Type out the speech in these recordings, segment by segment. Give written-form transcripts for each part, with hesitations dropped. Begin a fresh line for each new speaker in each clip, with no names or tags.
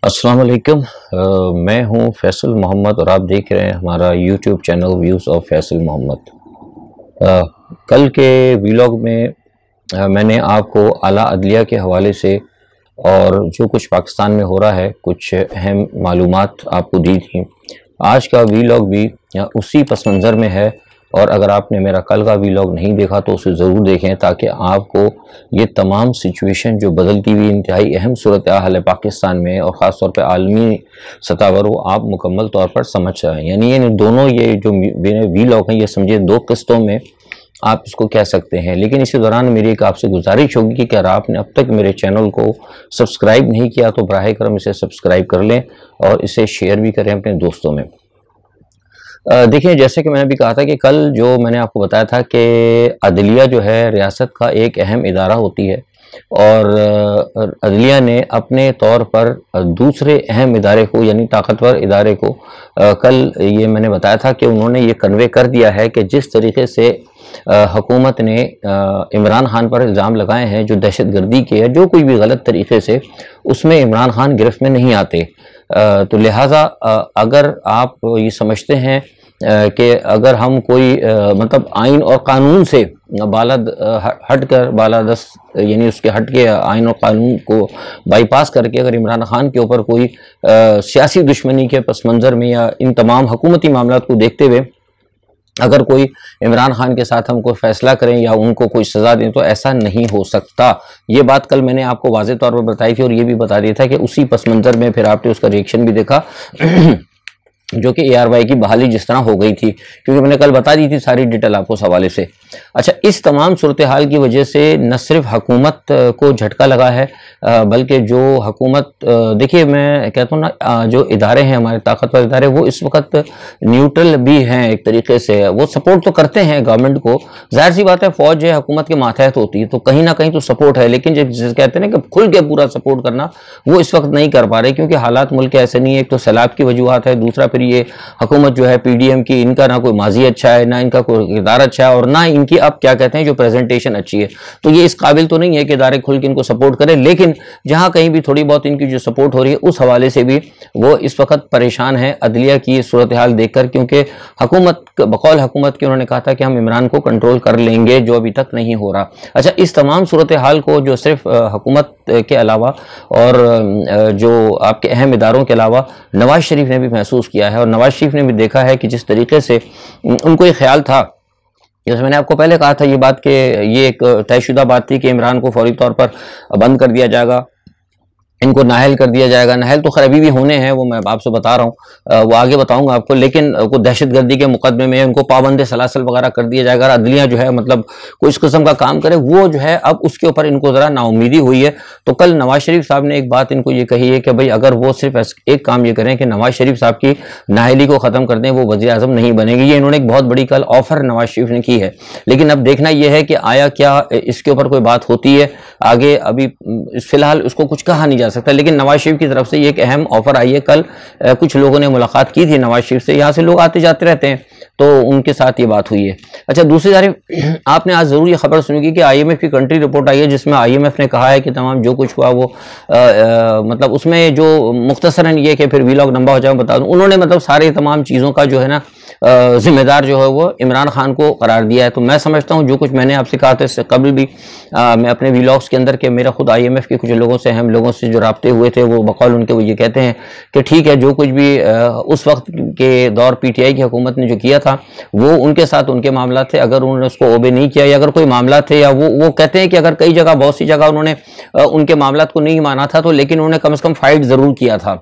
अस्सलाम वालेकुम। मैं हूं फैसल मोहम्मद और आप देख रहे हैं हमारा YouTube channel views of Faisal Mohammad. कल के व्लॉग में मैंने आपको आला अदलिया के हवाले से और जो कुछ पाकिस्तान में हो रहा है कुछ अहम मालूमात आपको दी थी। आज का व्लॉग भी उसी पस मंज़र में है और अगर आपने मेरा कल का व्लॉग नहीं देखा तो उसे ज़रूर देखें ताकि आपको ये तमाम सिचुएशन जो बदलती हुई इंतहाई अहम सूरत हाल है पाकिस्तान में और ख़ास तौर पे आलमी सतह पर वो आप मुकम्मल तौर पर समझ जाएँ। यानी ये दोनों ये जो मेरे व्लॉग हैं ये समझिए दो किस्तों में आप इसको कह सकते हैं। लेकिन इसी दौरान मेरी एक आपसे गुजारिश होगी कि अगर आपने अब तक मेरे चैनल को सब्सक्राइब नहीं किया तो बराह करम इसे सब्सक्राइब कर लें और इसे शेयर भी करें अपने दोस्तों में। देखिए, जैसे कि मैंने भी कहा था कि कल जो मैंने आपको बताया था कि अदलिया जो है रियासत का एक अहम इदारा होती है और अदलिया ने अपने तौर पर दूसरे अहम इदारे को यानी ताकतवर इदारे को कल ये मैंने बताया था कि उन्होंने ये कन्वे कर दिया है कि जिस तरीके से हुकूमत ने इमरान खान पर इल्ज़ाम लगाए हैं जो दहशतगर्दी के है जो कोई भी गलत तरीके से उसमें इमरान खान गिरफ्त में नहीं आते। तो लिहाजा अगर आप ये समझते हैं कि अगर हम कोई मतलब आइन और कानून से हट कर बालादस्त यानी उसके हट के आइन और कानून को बाईपास करके अगर इमरान खान के ऊपर कोई सियासी दुश्मनी के पस मंज़र में या इन तमाम हुकूमती मामलात को देखते हुए अगर कोई इमरान खान के साथ हम कोई फैसला करें या उनको कोई सज़ा दें तो ऐसा नहीं हो सकता। ये बात कल मैंने आपको वाज़ेह तौर पर बताई थी और ये भी बता दिया था कि उसी पस मंज़र में फिर आपने उसका रिएक्शन भी देखा जो कि ARY की बहाली जिस तरह हो गई थी, क्योंकि मैंने कल बता दी थी सारी डिटेल आपको उस हवाले से। अच्छा, इस तमाम सूरत हाल की वजह से न सिर्फ हुकूमत को झटका लगा है बल्कि जो हुकूमत देखिए मैं कहता हूँ ना जो इदारे हैं हमारे ताकतवर इदारे वो इस वक्त न्यूट्रल भी हैं एक तरीके से, वो सपोर्ट तो करते हैं गवर्नमेंट को। जाहिर सी बात है फ़ौज है हुकूमत के मातहत होती है तो कहीं ना कहीं तो सपोर्ट है, लेकिन जिसे कहते हैं ना कि खुल के पूरा सपोर्ट करना वो इस वक्त नहीं कर पा रहे क्योंकि हालात मुल्क के ऐसे नहीं है। एक तो सैलाब की वजूहत है, दूसरा फिर ये हुकूमत जो है PDM की इनका ना कोई माजी अच्छा है ना इनका कोई किरदार अच्छा है और ना इनकी अब क्या कहते हैं जो प्रेजेंटेशन अच्छी है। तो ये इस काबिल तो नहीं है कि इदारे खुल के इनको सपोर्ट करें, लेकिन जहां कहीं भी थोड़ी बहुत इनकी जो सपोर्ट हो रही है उस हवाले से भी वो इस वक्त परेशान है अदलिया की सूरत हाल देखकर, क्योंकि हुकूमत बकौल हुकूमत के उन्होंने कहा था कि हम इमरान को कंट्रोल कर लेंगे जो अभी तक नहीं हो रहा। अच्छा, इस तमाम सूरत हाल को जो सिर्फ हुकूमत के अलावा और जो आपके अहम इदारों के अलावा नवाज शरीफ ने भी महसूस किया है और नवाज शरीफ ने भी देखा है कि जिस तरीके से उनको ये ख्याल था, जैसे मैंने आपको पहले कहा था ये बात कि ये एक तयशुदा बात थी कि इमरान को फौरी तौर पर बंद कर दिया जाएगा, इनको नाहल कर दिया जाएगा। नाहल तो खैर अभी भी होने हैं, वो मैं आपसे बता रहा हूँ, वो आगे बताऊंगा आपको, लेकिन को दहशतगर्दी के मुकदमे में उनको पाबंद सलासल वगैरह कर दिया जाएगा। अदलिया जो है मतलब कोई इस किस्म का काम करे वो जो है अब उसके ऊपर इनको ज़रा नाउमीदी हुई है। तो कल नवाज शरीफ साहब ने एक बात इनको ये कही है कि भाई अगर वो सिर्फ एक काम ये करें कि नवाज शरीफ साहब की नाहली को ख़त्म कर दें वो वज़ीर आज़म नहीं बनेगी। ये इन्होंने एक बहुत बड़ी कल ऑफर नवाज शरीफ ने की है, लेकिन अब देखना यह है कि आया क्या इसके ऊपर कोई बात होती है आगे। अभी फिलहाल उसको कुछ कहा नहीं जा सकता, लेकिन नवाज शरीफ की तरफ से ये एक अहम ऑफर आई है। कल कुछ लोगों ने मुलाकात की थी नवाज शरीफ से, यहाँ से लोग आते जाते रहते हैं तो उनके साथ ये बात हुई है। अच्छा, दूसरी तरफ आपने आज ज़रूर ये खबर सुनी कि IMF की कंट्री रिपोर्ट आई है जिसमें IMF ने कहा है कि तमाम जो कुछ हुआ वो मतलब उसमें जो मुख्तसरन ये कि फिर व्लॉग लंबा हो जाए बता दूँ, उन्होंने मतलब सारे तमाम चीज़ों का जो है ना जिम्मेदार जो है वो इमरान खान को करार दिया है। तो मैं समझता हूँ जो कुछ मैंने आपसे कहा था इससे कबल भी मैं अपने व्लॉग्स के अंदर के मेरा खुद IMF के कुछ लोगों से अहम लोगों से जो राब्ते हुए थे वो बकौल उनके वो ये कहते हैं कि ठीक है जो कुछ भी उस वक्त के दौर PTI की हुकूमत ने जो किया था वो उनके साथ उनके मामला थे, अगर उन्होंने उसको ओबे नहीं किया या अगर कोई मामला थे या वो कहते हैं कि अगर कई जगह बहुत सी जगह उन्होंने उनके मामला को नहीं माना था तो लेकिन उन्होंने कम से कम फाइट ज़रूर किया था।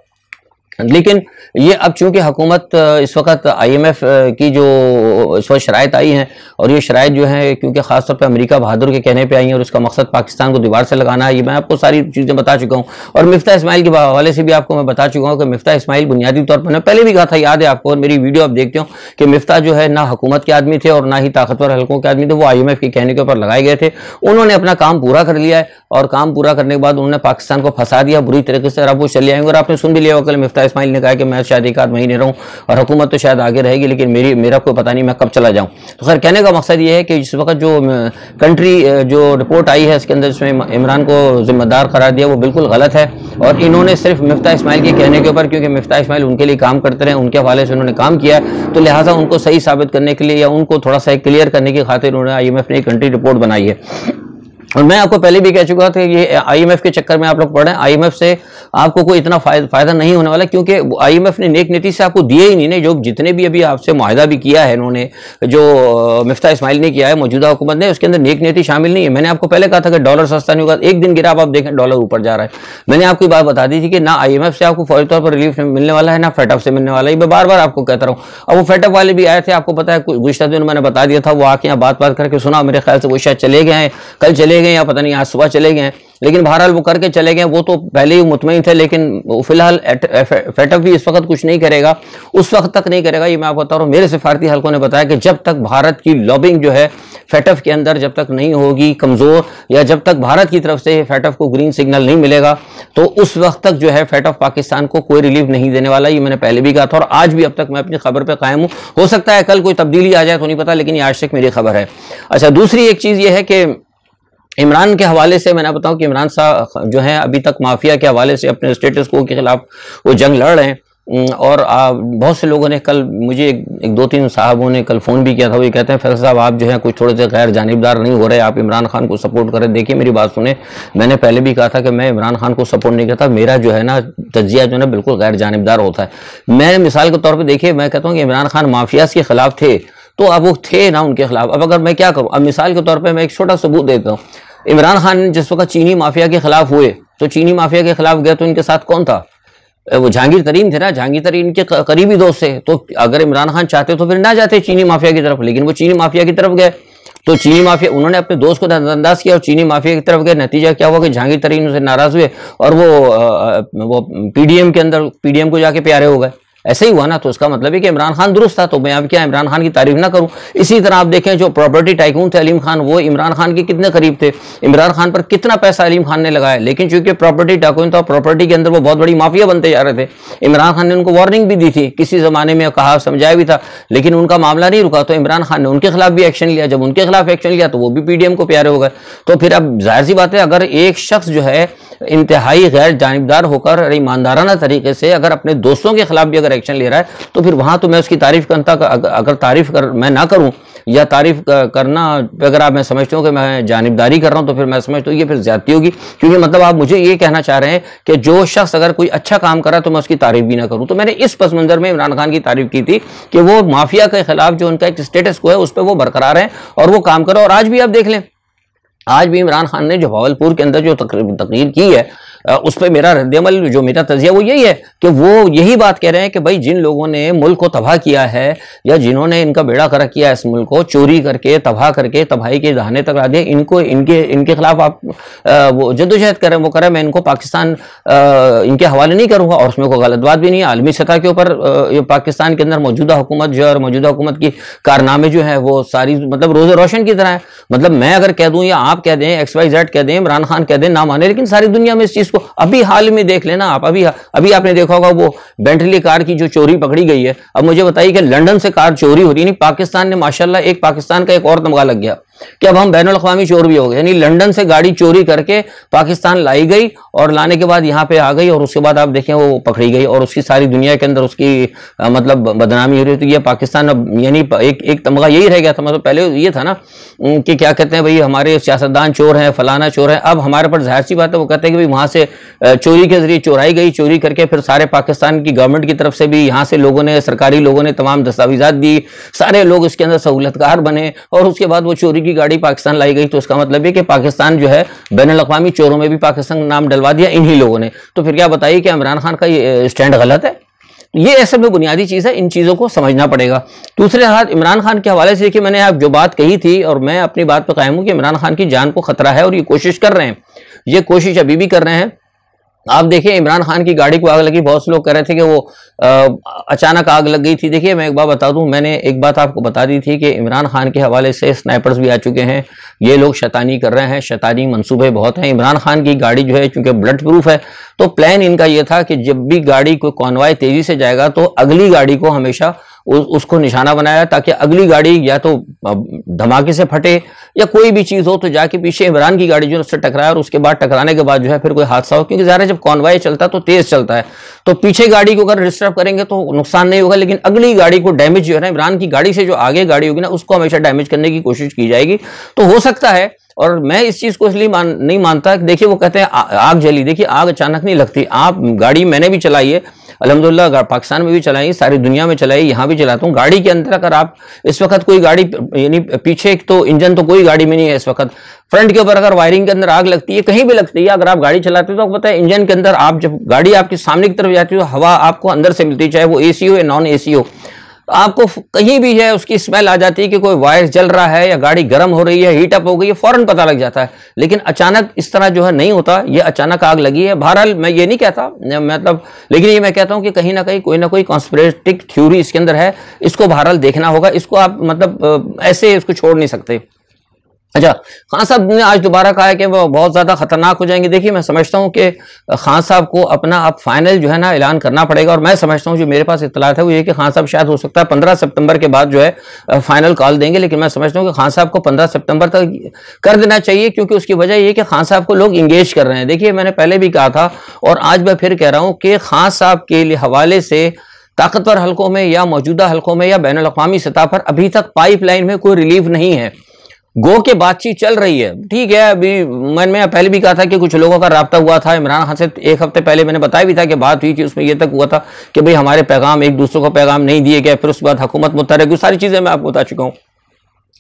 लेकिन ये अब चूंकि हुकूमत इस वक्त IMF की जो इस वक्त शराइत आई हैं और ये शराइत जो है क्योंकि ख़ासतौर पे अमेरिका बहादुर के कहने पे आई हैं और इसका मकसद पाकिस्तान को दीवार से लगाना है, ये मैं आपको सारी चीज़ें बता चुका हूँ। और मिफ्ता इस्माइल के हवाले से भी आपको मैं बता चुका हूँ कि मिफ्ता इस्माइल बुनियादी तौर पर, मैं पहले भी कहा था याद है आपको और मेरी वीडियो आप देखते हो कि मिफ्ता जो है ना हुकूमत के आदमी थे और ना ही ताकतवर हल्कों के आदमी थे, वो IMF के कहने के ऊपर लगाए गए थे। उन्होंने अपना काम पूरा कर लिया है और काम पूरा करने के बाद उन्होंने पाकिस्तान को फंसा दिया बुरी तरीके से, अब वो चले आएंगे। और आपने सुन भी लिया कल मिफ्ता इस्माइल ने कहा कि मैं शायद 1 आध महीने रहूं और हुकूमत तो शायद आगे रहेगी, लेकिन मेरा कोई पता नहीं मैं कब चला जाऊं। तो खैर कहने का मकसद ये है कि इस वक्त जो कंट्री जो रिपोर्ट आई है इसके अंदर जिसमें इमरान को जिम्मेदार करार दिया वो बिल्कुल गलत है। और इन्होंने सिर्फ मिफ्ता इस्माइल के कहने के ऊपर, क्योंकि मिफ्ता इस्माइल उनके लिए काम करते रहे, उनके हवाले से उन्होंने काम किया, तो लिहाजा उनको सही साबित करने के लिए या उनको थोड़ा सा क्लियर करने की खातिर उन्होंने IMF ने एक कंट्री रिपोर्ट बनाई है। और मैं आपको पहले भी कह चुका था कि ये IMF के चक्कर में आप लोग पढ़ें, IMF से आपको कोई इतना फायदा नहीं होने वाला, क्योंकि IMF ने नेक नीति से आपको दिए ही नहीं ना। जो जितने भी अभी आपसे मुआहदा भी किया है इन्होंने, जो मिफ्ता इस्माइल ने किया है मौजूदा हुकूमत ने, उसके अंदर नेक नीति शामिल नहीं है। मैंने आपको पहले कहा था कि डॉलर सस्ता नहीं होगा, एक दिन गिरा आप देखें डॉलर ऊपर जा रहा है। मैंने आपको बात बता दी थी कि ना IMF से आपको फौरी तौर पर रिलीफ मिलने वाला है, ना फेटअप से मिलने वाला है। मैं बार बार आपको कहता रहा हूँ। अब वो फेटअप वाले भी आए थे, आपको पता है गुज़श्ता दिन मैंने बता दिया था, वो आके यहाँ बात करके सुना, मेरे ख्याल से वो शायद चले गए हैं, कल चले गए या पता नहीं आज सुबह चले गए हैं, लेकिन बहरहाल वो करके चले गए। वो तो पहले ही मुतमईन थे, लेकिन फिलहाल फेटअप भी इस वक्त कुछ नहीं करेगा, उस वक्त तक नहीं करेगा। ये मैं आपको बता रहा हूँ, मेरे सिफारती हलकों ने बताया कि जब तक भारत की लॉबिंग जो है फेटअप के अंदर जब तक नहीं होगी कमजोर, या जब तक भारत की तरफ से फेटअप को ग्रीन सिग्नल नहीं मिलेगा, तो उस वक्त तक जो है फेटअप पाकिस्तान को कोई रिलीफ नहीं देने वाला। ये मैंने पहले भी कहा था और आज भी अब तक मैं अपनी खबर पर कायम हूँ। हो सकता है कल कोई तब्दीली आ जाए तो नहीं पता, लेकिन ये आज तक मेरी खबर है। अच्छा, दूसरी एक चीज ये है कि इमरान के हवाले से मैंने बताऊं कि इमरान साहब जो है अभी तक माफिया के हवाले से अपने स्टेटस को के खिलाफ वो जंग लड़ रहे हैं। और बहुत से लोगों ने कल मुझे एक दो तीन साहबों ने कल फ़ोन भी किया था। वो ये कहते हैं फैसल साहब आप जो है कुछ थोड़े से गैर जानिबदार नहीं हो रहे, आप इमरान खान को सपोर्ट करें। देखिए मेरी बात सुने, मैंने पहले भी कहा था कि मैं इमरान खान को सपोर्ट नहीं करता, मेरा जो है ना तज्जिया जो है ना बिल्कुल गैर जानिबदार होता है। मैं मिसाल के तौर पर देखिए, मैं कहता हूँ कि इमरान खान माफियाज के खिलाफ थे, तो अब वो थे ना उनके खिलाफ। अब अगर मैं क्या करूँ, अब मिसाल के तौर पर मैं एक छोटा सबूत देता हूँ। इमरान खान जिस वक्त चीनी माफिया के खिलाफ हुए, तो चीनी माफिया के खिलाफ गए तो इनके साथ कौन था? वो जहांगीर तरीन थे ना, जहांगीर तरीन के करीबी दोस्त थे। तो अगर इमरान खान चाहते तो फिर ना जाते चीनी माफिया की तरफ, लेकिन वो चीनी माफिया की तरफ गए। तो चीनी माफिया उन्होंने अपने दोस्त को नजरअंदाज किया और चीनी माफिया की तरफ गए। नतीजा क्या हुआ कि जहांगीर तरीन उनसे नाराज हुए और वो PDM के अंदर PDM को जाके प्यारे हो गए। ऐसे ही हुआ ना, तो इसका मतलब है कि इमरान खान दुरुस्त था। तो मैं अब क्या इमरान खान की तारीफ ना करूं? इसी तरह आप देखें जो प्रॉपर्टी टाइकून थे अलीम खान, वो इमरान खान के कितने करीब थे, इमरान खान पर कितना पैसा अलीम खान ने लगाया, लेकिन चूंकि प्रॉपर्टी टाइकून था, प्रॉपर्टी के अंदर वो बहुत बड़ी माफिया बनते जा रहे थे। इमरान खान ने उनको वार्निंग भी दी थी, किसी जमाने में कहा समझाया भी था, लेकिन उनका मामला नहीं रुका। तो इमरान खान ने उनके खिलाफ भी एक्शन लिया। जब उनके खिलाफ एक्शन लिया तो वो भी PDM को प्यारे हो गए। तो फिर अब जाहिर सी बात है, अगर एक शख्स जो है इंतहाई गैर जानिबदार होकर ईमानदाराना तरीके से अगर अपने दोस्तों के खिलाफ भी अगर एक्शन ले रहा है, तो फिर वहां तो मैं उसकी तारीफ करता, अगर तारीफ मैं ना करूं या तारीफ करना अगर आप मैं समझता हूं कि मैं जानिबदारी कर रहा हूं, तो फिर मैं समझता हूं ये फिर ज्यादती होगी। क्योंकि मतलब आप मुझे ये कहना चाह रहे हैं कि जो शख्स अगर कोई अच्छा काम कर रहा है तो मैं उसकी तारीफ भी ना करूं। तो मैंने इस पस मंजर में इमरान खान की तारीफ की थी कि वो माफिया के खिलाफ जो उनका एक स्टेटस को है उस पर वो बरकरार है और वो काम करो। और आज भी आप देख लें, आज भी इमरान खान ने जो भावलपुर के अंदर जो तकरीर की है उस पर मेरा रद्दअमल, जो मेरा तजिया वो यही है कि वो यही बात कह रहे हैं कि भाई जिन लोगों ने मुल्क को तबाह किया है या जिन्होंने इनका बेड़ा गर्क किया है, इस मुल्क को चोरी करके तबाह करके तबाही के दहाने तक ला दिए, इनको इनके खिलाफ आप वो जद्दोजहद करें, वो करें। मैं इनको पाकिस्तान इनके हवाले नहीं करूँगा और उसमें कोई गलत बात भी नहीं है। आलमी सतह के ऊपर पाकिस्तान के अंदर मौजूदा हुकूमत जो है और मौजूदा हुकूमत की कारनामे जो है वो सारी मतलब रोज़े रोशन की तरह है। मतलब मैं अगर कह दूँ या आप कह दें, XYZ कह दें, इमरान खान कह दें, ना माने, लेकिन सारी दुनिया में इस चीज़ को अभी हाल में देख लेना आप। अभी आपने देखा होगा वो बेंटली कार की जो चोरी पकड़ी गई है। अब मुझे बताइए कि लंदन से कार चोरी हो रही नहीं, पाकिस्तान ने माशाल्लाह एक पाकिस्तान का एक और तमगा लग गया कि अब हम बैनुल अक़वामी चोर भी हो गए। यानी लंदन से गाड़ी चोरी करके पाकिस्तान लाई गई और लाने के बाद यहाँ पे आ गई और उसके बाद आप देखें वो पकड़ी गई और उसकी सारी दुनिया के अंदर उसकी मतलब बदनामी हो रही। तो ये पाकिस्तान अब यानी एक तमगा यही रह गया था। मतलब पहले ये था ना कि क्या कहते हैं भाई हमारे सियासतदान चोर हैं, फलाना चोर है। अब हमारे पर जाहिर सी बात है वो कहते हैं कि भाई वहाँ से चोरी के जरिए चोराई गई, चोरी करके फिर सारे पाकिस्तान की गवर्नमेंट की तरफ से भी यहाँ से लोगों ने, सरकारी लोगों ने तमाम दस्तावेजात दी, सारे लोग इसके अंदर सहूलतकार बने और उसके बाद वो चोरी की गाड़ी पाकिस्तान लाई गई। तो इसका मतलब है कि पाकिस्तान जो है बैनुल अक़वामी चोरों में भी पाकिस्तान नाम डलवा दिया इन्हीं लोगों ने। तो फिर क्या बताइए कि इमरान खान का ये स्टैंड गलत है? ये ऐसे में बुनियादी चीज़ है, इन चीज़ों को समझना पड़ेगा। दूसरे हाथ इमरान खान के हवाले से देखिए, मैंने आप जो बात कही थी और मैं अपनी बात पर कायम हूँ कि इमरान खान की जान को खतरा है और ये कोशिश कर रहे हैं, ये कोशिश अभी भी कर रहे हैं आप देखिए इमरान खान की गाड़ी को आग लगी, बहुत से लोग कह रहे थे कि वो अचानक आग लग गई थी। देखिए मैं एक बात बता दूं, मैंने एक बात आपको बता दी थी कि इमरान खान के हवाले से स्नाइपर्स भी आ चुके हैं, ये लोग शैतानी कर रहे हैं, शैतानी मंसूबे बहुत हैं। इमरान खान की गाड़ी जो है चूंकि ब्लड प्रूफ है, तो प्लान इनका ये था कि जब भी गाड़ी को कॉन्वॉय तेजी से जाएगा तो अगली गाड़ी को हमेशा उसको निशाना बनाया, ताकि अगली गाड़ी या तो धमाके से फटे या कोई भी चीज हो तो जाके पीछे इमरान की गाड़ी जो उससे टकराए, और उसके बाद टकराने के बाद जो है फिर कोई हादसा हो, क्योंकि ज़ाहिर है जब कॉन्वॉय चलता है तो तेज चलता है, तो पीछे गाड़ी को अगर डिस्टर्ब करेंगे तो नुकसान नहीं होगा, लेकिन अगली गाड़ी को डैमेज जो है ना, इमरान की गाड़ी से जो आगे गाड़ी होगी ना उसको हमेशा डैमेज करने की कोशिश की जाएगी। तो हो सकता है, और मैं इस चीज को इसलिए नहीं मानता, देखिए वो कहते हैं आग जली, देखिए आग अचानक नहीं लगती। आप गाड़ी मैंने भी चलाई है अल्हम्दुलिल्लाह, पाकिस्तान में भी चलाई, सारी दुनिया में चलाई, यहाँ भी चलाता हूँ। गाड़ी के अंदर अगर आप इस वक्त कोई गाड़ी यानी पीछे तो इंजन तो कोई गाड़ी में नहीं है इस वक्त, फ्रंट के ऊपर अगर वायरिंग के अंदर आग लगती है, कहीं भी लगती है, अगर आप गाड़ी चलाते हो तो आपको पता है इंजन के अंदर आप जब गाड़ी आपके सामने की तरफ जाती है तो हवा आपको अंदर से मिलती है, चाहे वो एसी हो या नॉन एसी हो, तो आपको कहीं भी है उसकी स्मेल आ जाती है कि कोई वायर जल रहा है या गाड़ी गर्म हो रही है, हीट अप हो गई है, फौरन पता लग जाता है। लेकिन अचानक इस तरह जो है नहीं होता, ये अचानक आग लगी है। बहरहाल मैं ये नहीं कहता मतलब, लेकिन ये मैं कहता हूं कि कहीं ना कोई कॉन्स्पिरेटिव थ्योरी इसके अंदर है, इसको बहरहाल देखना होगा, इसको आप मतलब ऐसे इसको छोड़ नहीं सकते। अच्छा, खान साहब ने आज दोबारा कहा है कि वो बहुत ज़्यादा खतरनाक हो जाएंगे। देखिए मैं समझता हूं कि खान साहब को अपना अब फाइनल जो है ना ऐलान करना पड़ेगा, और मैं समझता हूं जो मेरे पास इत्तलात है वो ये कि खान साहब शायद हो सकता है 15 सितंबर के बाद जो है फाइनल कॉल देंगे, लेकिन मैं समझता हूं कि खान साहब को 15 सितंबर तक कर देना चाहिए, क्योंकि उसकी वजह ये कि खान साहब को लोग इंगेज कर रहे हैं। देखिए मैंने पहले भी कहा था और आज मैं फिर कह रहा हूँ कि खान साहब के हवाले से ताकतवर हलकों में या मौजूदा हलकों में या बैनुल अक़वामी सतह पर अभी तक पाइपलाइन में कोई रिलीफ नहीं है। गो के बातचीत चल रही है, ठीक है। अभी मैं पहले भी कहा था कि कुछ लोगों का राब्ता हुआ था इमरान खान से, एक हफ्ते पहले मैंने बताया भी था कि बात हुई थी, उसमें यह तक हुआ था कि भाई हमारे पैगाम एक दूसरे को पैगाम नहीं दिए गए, फिर उसके बाद हुकूमत मुतहर्रिक, सारी चीजें मैं आपको बता चुका हूं।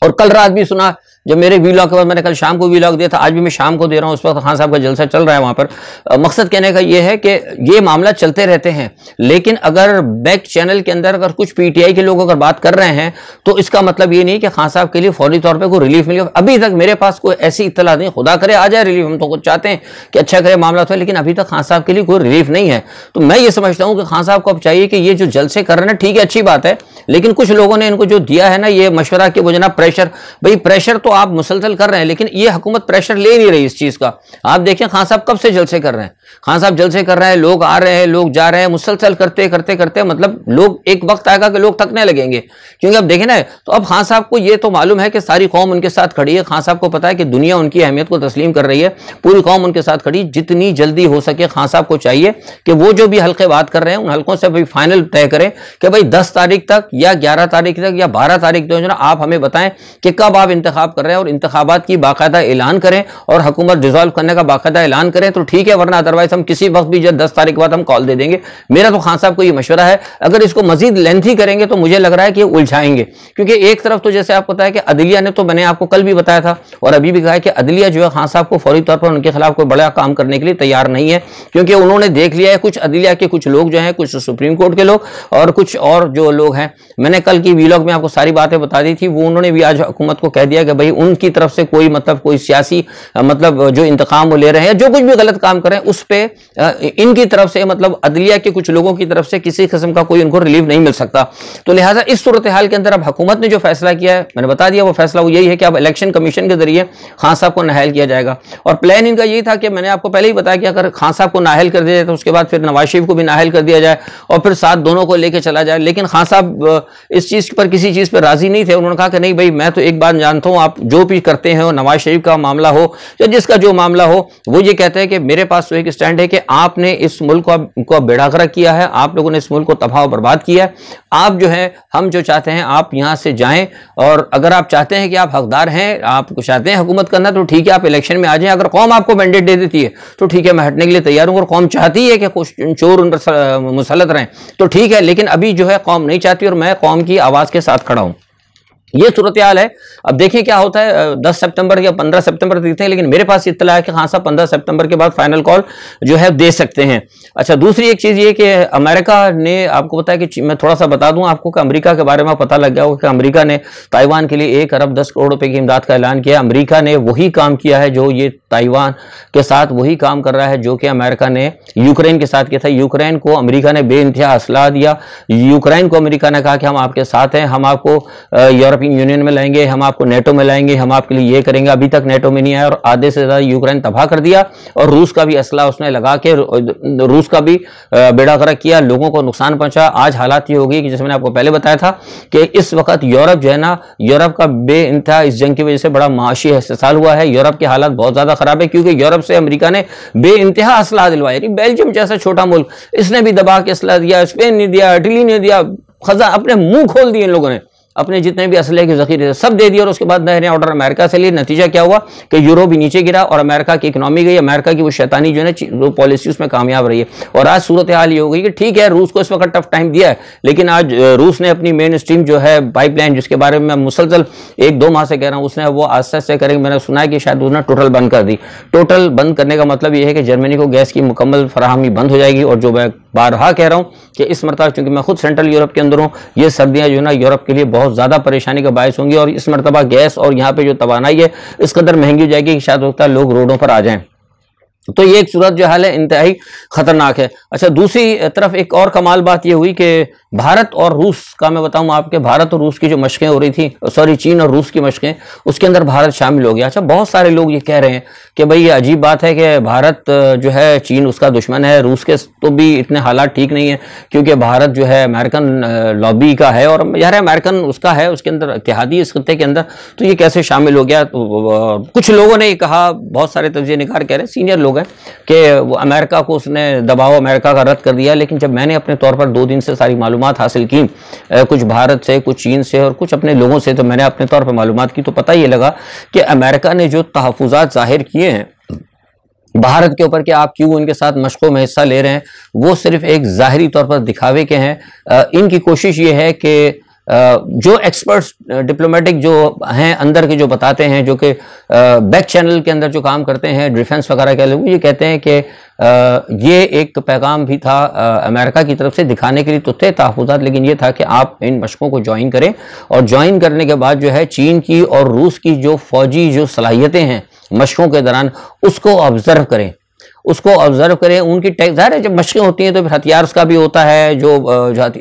और कल रात भी सुना जब मेरे वीलॉग के बाद, मैंने कल शाम को वीलॉग दिया था, आज भी मैं शाम को दे रहा हूं, उस वक्त खान साहब का जलसा चल रहा है वहां पर। मकसद कहने का यह है कि ये मामला चलते रहते हैं, लेकिन अगर बैक चैनल के अंदर अगर कुछ पीटीआई के लोग अगर बात कर रहे हैं तो इसका मतलब ये नहीं कि खान साहब के लिए फौरी तौर पर कोई रिलीफ मिले। अभी तक मेरे पास कोई ऐसी इत्तला नहीं, खुदा करे आ जाए रिलीफ, हम तो कुछ चाहते हैं कि अच्छा करे मामला तो, लेकिन अभी तक खान साहब के लिए कोई रिलीफ नहीं है। तो मैं ये समझता हूँ कि खान साहब को अब चाहिए कि ये जो जलसे कर रहे हैं ठीक है, अच्छी बात है, लेकिन कुछ लोगों ने इनको जो दिया है ना ये मशवरा कि वो जना प्रेशर, भाई प्रेशर तो आप मुसलसल कर रहे हैं, लेकिन ये हुकूमत प्रेशर ले नहीं रही इस चीज का। आप देखें खान साहब कब से जलसे कर रहे हैं, खान साहब जलसे कर रहे हैं, लोग आ रहे हैं, लोग जा रहे हैं, मुसलसल करते करते करते मतलब लोग, एक वक्त आएगा कि लोग थकने लगेंगे, क्योंकि अब देखें ना, तो अब खान साहब को ये तो मालूम है कि सारी कौम उनके साथ खड़ी है, खान साहब को पता है कि दुनिया उनकी अहमियत को तस्लीम कर रही है, पूरी कौम उनके साथ खड़ी। जितनी जल्दी हो सके खान साहब को चाहिए कि वो जो भी हल्के बात कर रहे हैं उन हल्कों से भाई फाइनल तय करें कि भाई 10 तारीख तक या 11 तारीख तक या 12 तारीख तक जो ना आप हमें बताएं कि कब आप इंतखाब कर रहे हैं, और इंतखाबात की बाकायदा ऐलान करें और हुकूमत डिसॉल्व करने का बाकायदा ऐलान करें तो ठीक है, वरना अदरवाइज हम किसी वक्त भी जब 10 तारीख के बाद हम कॉल दे देंगे। मेरा तो खान साहब को ये मशवरा है, अगर इसको मजीद लेंथी करेंगे तो मुझे लग रहा है कि उलझाएंगे, क्योंकि एक तरफ तो जैसे आपको पता है कि अदलिया ने, तो मैंने आपको कल भी बताया था और अभी भी कहा है कि अदलिया जो है खान साहब को फौरी तौर पर उनके खिलाफ कोई बड़ा काम करने के लिए तैयार नहीं है, क्योंकि उन्होंने देख लिया है, कुछ अदलिया के कुछ लोग जो हैं, कुछ सुप्रीम कोर्ट के लोग और कुछ और जो लोग हैं, मैंने कल की वीलॉग में आपको सारी बातें बता दी थी, वो उन्होंने भी आज हुकूमत को कह दिया कि भाई उनकी तरफ से कोई मतलब कोई सियासी मतलब जो इंतकाम वो ले रहे हैं, जो कुछ भी गलत काम करें उस पर इनकी तरफ से मतलब अदलिया के कुछ लोगों की तरफ से किसी किस्म का कोई उनको रिलीफ नहीं मिल सकता। तो लिहाजा इस सूरत हाल के अंदर अब हुकूमत ने जो फैसला किया है, मैंने बता दिया, वो फैसला वो यही है कि अब इलेक्शन कमीशन के जरिए खान साहब को नाहल किया जाएगा। और प्लान इनका यही था कि मैंने आपको पहले ही बताया कि अगर खान साहब को नाहल कर दिया जाए तो उसके बाद फिर नवाज शरीफ को भी नाहल कर दिया जाए और फिर साथ दोनों को लेकर चला जाए। लेकिन खान साहब इस चीज पर किसी चीज पर राजी नहीं थे। उन्होंने कहा कि नहीं भाई, मैं तो एक बात जानता हूं, आप जो भी करते हैं, नवाज शरीफ का मामला हो या जिसका जो मामला हो, वो ये कहते हैं कि मेरे पास तो एक स्टैंड है कि आपने इस मुल्क को बेड़ागरक किया है, आप लोगों ने इस मुल्क को तबाह और बर्बाद किया है। आप जो है, हम जो चाहते हैं आप यहां से जाएं, और अगर आप चाहते हैं कि आप हकदार हैं, आप चाहते हैं हुकूमत करना, तो ठीक है आप इलेक्शन में आ जाएं। अगर कौम आपको मैंडेट दे देती है तो ठीक है, मैं हटने के लिए तैयार हूं। और कौम चाहती है कि कुछ चोर उन पर मुसल्लत रहें तो ठीक है, लेकिन अभी जो है कौम नहीं चाहती और मैं कौम की आवाज के साथ खड़ा हूं। ये सूरत हाल है। अब देखें क्या होता है, 10 सितंबर या 15 सितंबर देखते हैं, लेकिन मेरे पास इत्तला है कि खान साहब 15 सितंबर के बाद फाइनल कॉल जो है दे सकते हैं। अच्छा, दूसरी एक चीज़ ये कि अमेरिका ने, आपको पता है कि मैं थोड़ा सा बता दूं आपको कि अमेरिका के बारे में पता लग गया होगा कि अमेरिका ने ताइवान के लिए 1 अरब 10 करोड़ रुपए की इमदाद का ऐलान किया। अमेरिका ने वही काम किया है जो ये ताइवान के साथ वही काम कर रहा है जो कि अमेरिका ने यूक्रेन के साथ किया था। यूक्रेन को अमेरिका ने बेइंतहा असलाह दिया। यूक्रेन को अमेरिका ने कहा कि हम आपके साथ हैं, हम आपको यूरोपियन यूनियन में लाएंगे, हम आपको नेटो में लाएंगे, हम आपके लिए ये करेंगे। अभी तक नेटो में नहीं आया और आधे से ज़्यादा यूक्रेन तबाह कर दिया और रूस का भी असला उसने लगा के रूस का भी बेड़ा गर्क किया, लोगों को नुकसान पहुंचा। आज हालात ये हो गई कि जैसे मैंने आपको पहले बताया था कि इस वक्त यूरोप जो है ना, यूरोप का बेइंतहा इस जंग की वजह से बड़ा माशी इस्तेसाल हुआ है। यूरोप के हालात बहुत ज्यादा खराब है क्योंकि यूरोप से अमेरिका ने बेइंतहा असला दिलवाया। बेल्जियम जैसा छोटा मुल्क, इसने भी दबा के असला दिया, स्पेन ने दिया, इटली ने दिया, खजा अपने मुंह खोल दिए इन लोगों ने, अपने जितने भी असले के जखीरे सब दे दिए और उसके बाद नए नए ऑर्डर अमेरिका से लिए। नतीजा क्या हुआ कि यूरो भी नीचे गिरा और अमेरिका की इकोनॉमी गई, अमेरिका की वो शैतानी जो है ना पॉलिसी उसमें कामयाब रही है। और आज सूरत हाल ये हो गई कि ठीक है रूस को इस वक्त टफ टाइम दिया है, लेकिन आज रूस ने अपनी मेन स्ट्रीम जो है पाइपलाइन, जिसके बारे में मैं मुसलसल 1-2 माह से कह रहा हूँ, उसने वो आस्ते आस्ते करेंगे। मैंने सुना है कि शायद उसने टोटल बंद कर दी। टोटल बंद करने का मतलब ये है कि जर्मनी को गैस की मुकम्मल फराहमी बंद हो जाएगी। और जो मैं बारहा कह रहा हूँ कि इस मरतबा चूंकि मैं खुद सेंट्रल यूरोप के अंदर हूँ, ये सर्दियाँ जो है ना यूरोप के लिए बहुत ज़्यादा परेशानी का बायस होंगी और इस मरतबा गैस और यहाँ पे जो तवानाई है इस कदर महंगी हो जाएगी कि शायद होता है लोग रोडों पर आ जाएं। तो ये एक सूरत जो हाल है इंतहाई खतरनाक है। अच्छा, दूसरी तरफ एक और कमाल बात ये हुई कि भारत और रूस का मैं बताऊं आपके, भारत और रूस की जो मशकें हो रही थी, सॉरी चीन और रूस की मशकें, उसके अंदर भारत शामिल हो गया। अच्छा, बहुत सारे लोग ये कह रहे हैं कि भाई ये अजीब बात है कि भारत जो है चीन उसका दुश्मन है, रूस के तो भी इतने हालात ठीक नहीं है क्योंकि भारत जो है अमेरिकन लॉबी का है और यार अमेरिकन उसका है, उसके अंदर इत्तेहादी इस खत्ते के अंदर, तो ये कैसे शामिल हो गया। तो कुछ लोगों ने कहा, बहुत सारे तज्ज़िया निगार कह रहे हैं, सीनियर लोग हैं, कि वो अमेरिका को उसने दबाव अमेरिका का रद्द कर दिया। लेकिन जब मैंने अपने तौर पर 2 दिन से सारी मालूमात हासिल की, कुछ भारत से, कुछ चीन से और कुछ अपने लोगों से, तो मैंने अपने तौर पर मालूमात की तो पता ये लगा कि अमेरिका ने जो तहफ़्फ़ुज़ात ज़ाहिर किए हैं भारत के ऊपर कि आप क्यों उनके साथ मशकों में हिस्सा ले रहे हैं, वो सिर्फ एक ज़ाहिरी तौर पर दिखावे के हैं। इनकी कोशिश ये है कि जो एक्सपर्ट्स डिप्लोमेटिक जो हैं अंदर के, जो बताते हैं, जो कि बैक चैनल के अंदर जो काम करते हैं डिफेंस वगैरह के लोग, ये कहते हैं कि ये एक पैगाम भी था अमेरिका की तरफ से दिखाने के लिए तो थे तहफ़्फ़ुज़ात, लेकिन ये था कि आप इन मशकों को ज्वाइन करें और ज्वाइन करने के बाद जो है चीन की और रूस की जो फौजी जो सलाहियतें हैं मशकों के दौरान उसको ऑब्जर्व करें, उसको ऑब्जर्व करें। उनकी ज़ाहिर है जब मशक़ें होती हैं तो फिर हथियार उसका भी होता है, जो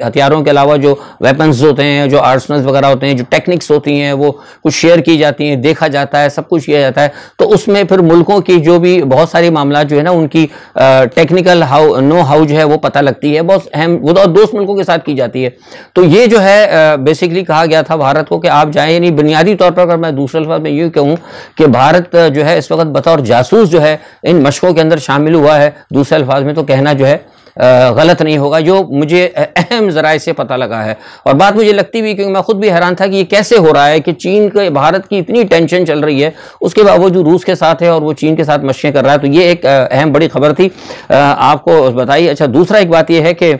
हथियारों के अलावा जो वेपन्स होते हैं, जो आर्सनल्स वगैरह होते हैं, जो टेक्निक्स होती हैं वो कुछ शेयर की जाती हैं, देखा जाता है, सब कुछ किया जाता है। तो उसमें फिर मुल्कों की जो भी बहुत सारी मामला जो है ना उनकी टेक्निकल नो हाउ जो है वो पता लगती है, बहुत अहम, वो तो दोस्त मुल्कों के साथ की जाती है। तो ये जो है बेसिकली कहा गया था भारत को कि आप जाएँ, यानी बुनियादी तौर पर अगर मैं दूसरे अल्फाज में यूँ कहूँ कि भारत जो है इस वक्त बतौर जासूस जो है इन मशकों के अंदर शामिल हुआ है, दूसरे अल्फाज में तो कहना जो है गलत नहीं होगा, जो मुझे अहम ज़राए से पता लगा है। और बात मुझे लगती भी, क्योंकि मैं खुद भी हैरान था कि ये कैसे हो रहा है कि चीन के भारत की इतनी टेंशन चल रही है, उसके बावजूद रूस के साथ है और वो चीन के साथ मशक़ें कर रहा है। तो ये एक अहम बड़ी खबर थी, आपको बताइए। अच्छा, दूसरा एक बात यह है कि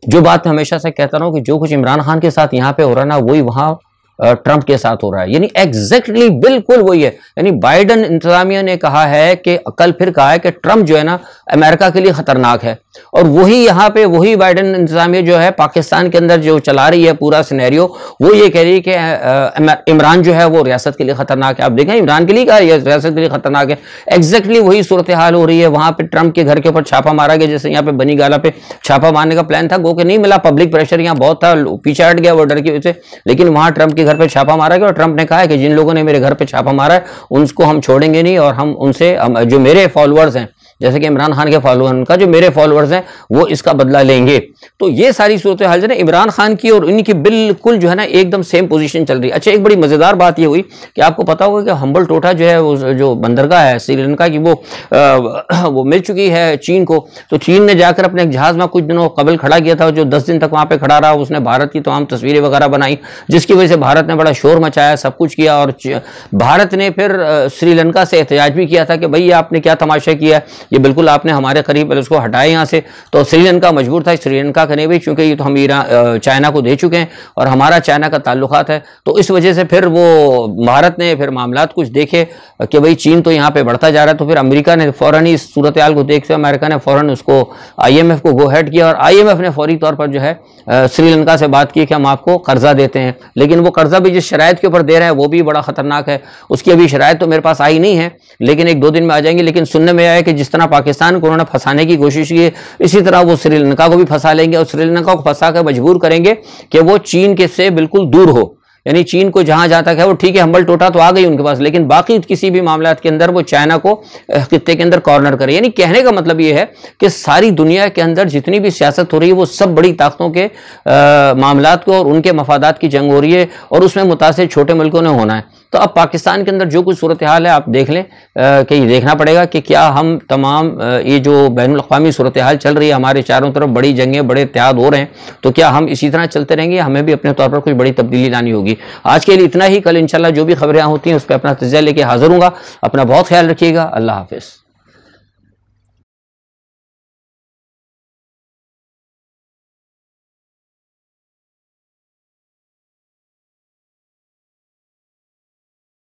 जो बात मैं हमेशा से कहता रहा हूँ कि जो कुछ इमरान खान के साथ यहाँ पे हो रहा है ना, वही वहाँ ट्रंप के साथ हो रहा है, यानी एग्जैक्टली बिल्कुल वही है। यानी बाइडन इंतजामिया ने कहा है कि कल फिर कहा है कि ट्रंप जो है ना अमेरिका के लिए खतरनाक है, और वही यहाँ पे वही बाइडन इंतजामिया जो है पाकिस्तान के अंदर जो चला रही है पूरा सिनेरियो, वो ये कह रही है कि इमरान जो है वो रियासत के लिए खतरनाक है। आप देखें इमरान के लिए कहा रियासत के लिए खतरनाक है, एग्जैक्टली वही सूरत हाल हो रही है। वहां पे ट्रंप के घर के ऊपर छापा मारा गया, जैसे यहाँ पे बनी गाला पे छापा मारने का प्लान था, गो के नहीं मिला, पब्लिक प्रेशर यहाँ बहुत था, पीछे हट गया वो डर की वजह से, लेकिन वहां ट्रंप के घर पे छापा मारा गया और ट्रंप ने कहा है कि जिन लोगों ने मेरे घर पे छापा मारा है उनको हम छोड़ेंगे नहीं, और हम उनसे जो मेरे फॉलोअर्स हैं, जैसे कि इमरान खान के फॉलोअर, उनका जो मेरे फॉलोअर्स हैं वो इसका बदला लेंगे। तो ये सारी सूरत हाल जो है इमरान खान की और इनकी बिल्कुल जो है ना एकदम सेम पोजीशन चल रही है। अच्छा, एक बड़ी मजेदार बात ये हुई कि आपको पता होगा कि हम्बल टोटा जो है वो जो बंदरगाह है श्रीलंका की, वो मिल चुकी है चीन को। तो चीन ने जाकर अपने एक जहाज में कुछ दिनों कबल खड़ा किया था, जो 10 दिन तक वहां पे खड़ा रहा, उसने भारत की तमाम तस्वीरें वगैरह बनाई, जिसकी वजह से भारत ने बड़ा शोर मचाया, सब कुछ किया, और भारत ने फिर श्रीलंका से एहतजाज भी किया था कि भाई आपने क्या तमाशा किया, ये बिल्कुल आपने हमारे करीब, पहले उसको हटाए यहाँ से। तो श्रीलंका मजबूर था, श्रीलंका का नहीं भाई, चूंकि ये तो हम चाइना को दे चुके हैं और हमारा चाइना का ताल्लुकात है, तो इस वजह से फिर वो भारत ने फिर मामलात कुछ देखे कि भाई चीन तो यहाँ पे बढ़ता जा रहा है, तो फिर अमेरिका ने फौरन इस सूरत हाल को देखते अमेरिका ने फौरन उसको IMF को गो हेड किया, और IMF ने फौरी तौर पर जो है श्रीलंका से बात की कि हम आपको कर्जा देते हैं, लेकिन वो कर्जा भी जिस शराइत के ऊपर दे रहे हैं वो भी बड़ा खतरनाक है। उसकी अभी शराइत तो मेरे पास आई नहीं है, लेकिन 1-2 दिन में आ जाएंगी। लेकिन सुनने में आया कि जिस तरह पाकिस्तान को उन्होंने फंसाने की कोशिश की, इसी तरह वो श्रीलंका को भी फंसा लेंगे और श्रीलंका को फंसा कर मजबूर करेंगे कि वो चीन के से बिल्कुल दूर हो। यानी चीन को जहां जाता है वो ठीक है, हम्बल टोटा तो आ गई उनके पास, लेकिन बाकी किसी भी मामलात के अंदर वो चाइना को खित्ते के अंदर कॉर्नर करे। यानी कहने का मतलब ये है कि सारी दुनिया के अंदर जितनी भी सियासत हो रही है वो सब बड़ी ताकतों के मामलात को और उनके मफादात की जंग हो रही है और उसमें मुतासिर छोटे मुल्कों ने होना है। तो अब पाकिस्तान के अंदर जो कुछ सूरत हाल है आप देख लें कि ये देखना पड़ेगा कि क्या हम तमाम ये जो बैनुल अक़वामी सूरत हाल चल रही है, हमारे चारों तरफ बड़ी जंगें बड़े इत्तेहाद हो रहे हैं, तो क्या हम इसी तरह चलते रहेंगे, हमें भी अपने तौर पर कुछ बड़ी तब्दीली लानी होगी। आज के लिए इतना ही, कल इंशाल्लाह जो भी खबरें होती हैं उस पर अपना तज्ज़िया लेके हाजिर हूँगा। अपना बहुत ख्याल रखिएगा। अल्लाह हाफ़िज़।